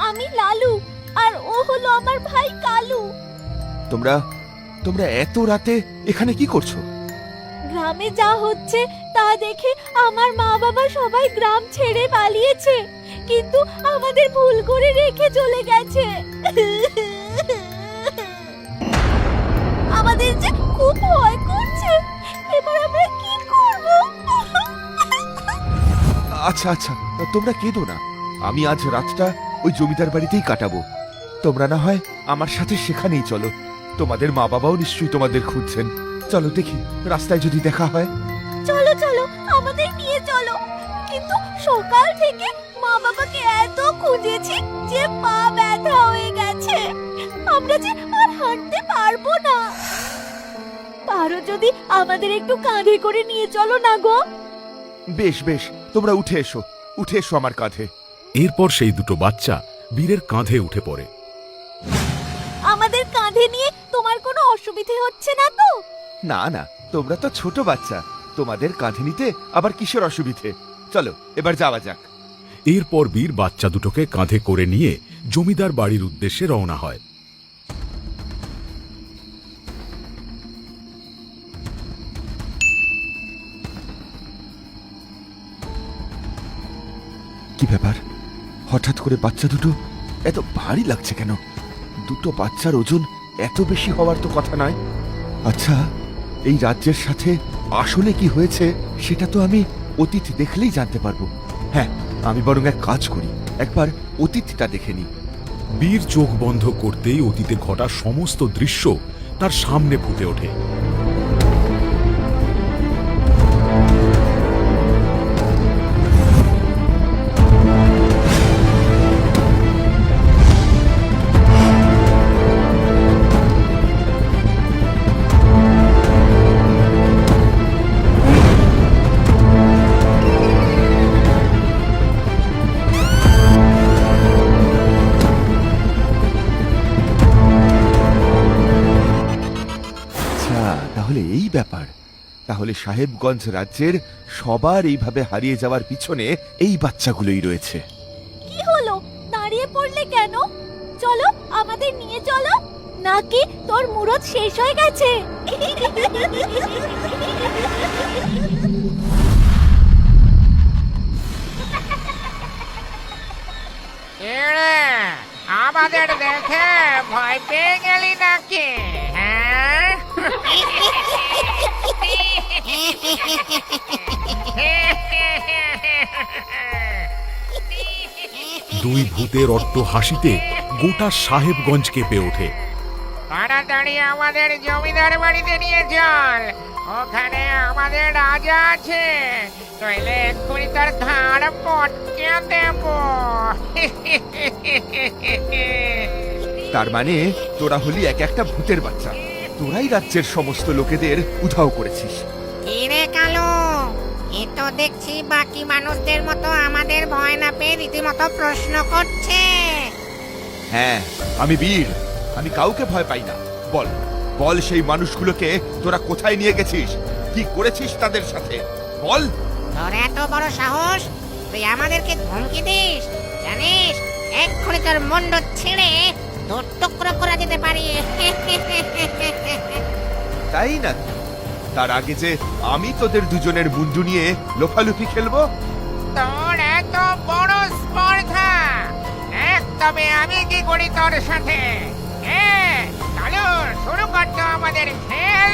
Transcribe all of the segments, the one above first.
আমি লালু, আর ও হলো আমার ভাই কালু। তোমরা তোমরা এত রাতে এখানে কি করছো? গ্রামে যা হচ্ছে তা দেখে আমার মা বাবা সবাই গ্রাম ছেড়ে পালিয়েছে, কিন্তু আমাদের ভুল করে রেখে চলে গেছে। আমাদের যে খুব ভয় করছে, এবার আমরা কি করব? আচ্ছা আচ্ছা, তোমরা কেঁদো না। আমি আজ রাতটা ওই জমিদার বাড়িতেই কাটাবো। তোমরা না হয় আমার সাথে সেখানেই চলো। তোমাদের মা বাবাও নিশ্চয়ই তোমাদের খুঁজছেন। চলো দেখি, রাস্তায় যদি দেখা হয়। চলো চলো, আমাদের নিয়ে চলো। কিন্তু সকাল থেকে মা বাবাকে এত খুঁজেছি যে পা ব্যথা হয়ে গেছে। আমরা যে আর হাঁটতে পারবো না। পারো যদি আমাদের একটু কাঁধে করে নিয়ে চলো না গো। বেশ বেশ, তোমরা উঠে এসো, উঠে এসো আমার কাঁধে। এরপর সেই দুটো বাচ্চা বীরের কাঁধে উঠে পড়ে। আমাদের কাঁধে নিয়ে তোমার কোনো অসুবিধে হচ্ছে না তো? না না, তোমরা তো ছোট বাচ্চা, তোমাদের কাঁধে নিতে আবার কিসের অসুবিধে? চলো এবার যাওয়া যাক। এরপর বীর বাচ্চা দুটোকে কাঁধে করে নিয়ে জমিদার বাড়ির উদ্দেশ্যে রওনা হয়। কি ব্যাপার, হঠাৎ করে বাচ্চা দুটো এত ভারী লাগছে কেন? দুটো বাচ্চার ওজন এত বেশি হওয়ার তো কথা নয়। আচ্ছা, এই রাজ্যের সাথে আসলে কি হয়েছে সেটা তো আমি অতীত দেখলেই জানতে পারবো। হ্যাঁ, আমি বরং এক কাজ করি, একবার অতীতটা দেখে নিই। বীর চোখ বন্ধ করতেই অতীতে ঘটা সমস্ত দৃশ্য তার সামনে ফুটে ওঠে। তাহলে এই ব্যাপার। তাহলে সাহেবগঞ্জ রাজ্যের সবার এইভাবে হারিয়ে যাওয়ার পিছনে এই বাচ্চাগুলোই রয়েছে। কি হলো, দাঁড়িয়ে পড়লে কেন? চলো, আমাদের নিয়ে চলো। নাকি তোর মুরত শেষ হয়ে গেছে? আমাদের দেখে ভয় পেয়ে গেলি নাকি? হ্যাঁ, দুই ভূতের অট্ট হাসিতে গোটা সাহেবগঞ্জ কেঁপে ওঠে। তাড়াতাড়ি আমাদের জমিদার বাড়িতে নিয়ে চল। ওখানে আমাদের রাজা আছে, নইলে এক্ষুনি তার ঘাড় পটকে দেব। তার মানে তোরা হলি এক একটা ভূতের বাচ্চা। তোরাই রাজ্যের সমস্ত লোকেদের উধাও করেছিস। কিরে কালো, এ তো দেখছি বাকি মানুষদের মতো আমাদের ভয় না পেয়ে রীতিমতো প্রশ্ন করছে। হ্যাঁ, আমি বীর, আমি কাউকে ভয় পাই না। বল বল, সেই মানুষগুলোকে তোরা কোথায় নিয়ে গেছিস? কি করেছিস তাদের সাথে? বল। তোর এত বড় সাহস, তুই আমাদেরকে ধমকি দিস? জানিস এক্ষুনি তোর মুন্ড ছিঁড়ে তোর টুকরো করা যেতে পারি। তাই না? তার আগে যে আমি তোদের দুজনের মুন্ডু নিয়ে লোফালুফি খেলবো। তোর এত বড় স্পর্ধা, দেখ তবে আমি কি করি তোর সাথে। চলো শুরু করতো আমাদের খেল।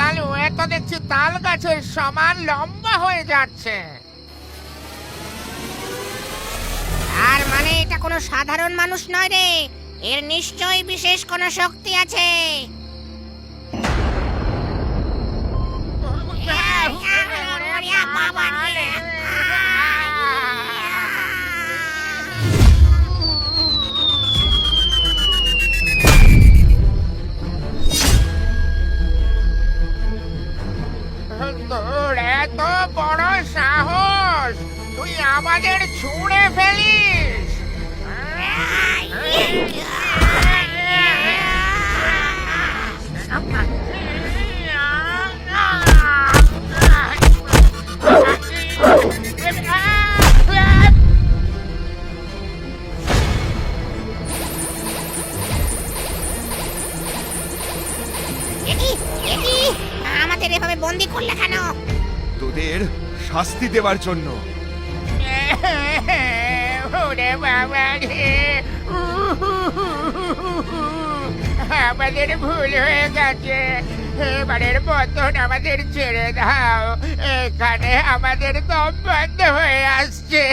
কালু, এত দেখছি তাল গাছের সমান লম্বা হয়ে যাচ্ছে। আর মানে এটা কোনো সাধারণ মানুষ নয় রে, এর নিশ্চয়ই বিশেষ কোনো শক্তি আছে। বাবা রে। এত বড় সাহস তুই আমাদের ছুঁড়ে ফেলিস? একি একি আমাদের এভাবে বন্দি করলে কেন? তোদের শাস্তি দেওয়ার জন্য। ওরে বাবা রে, আমাদের ভুল হয়ে গেছে, এবারের মতন আমাদের ছেড়ে দাও, এখানে আমাদের দম বন্ধ হয়ে আসছে।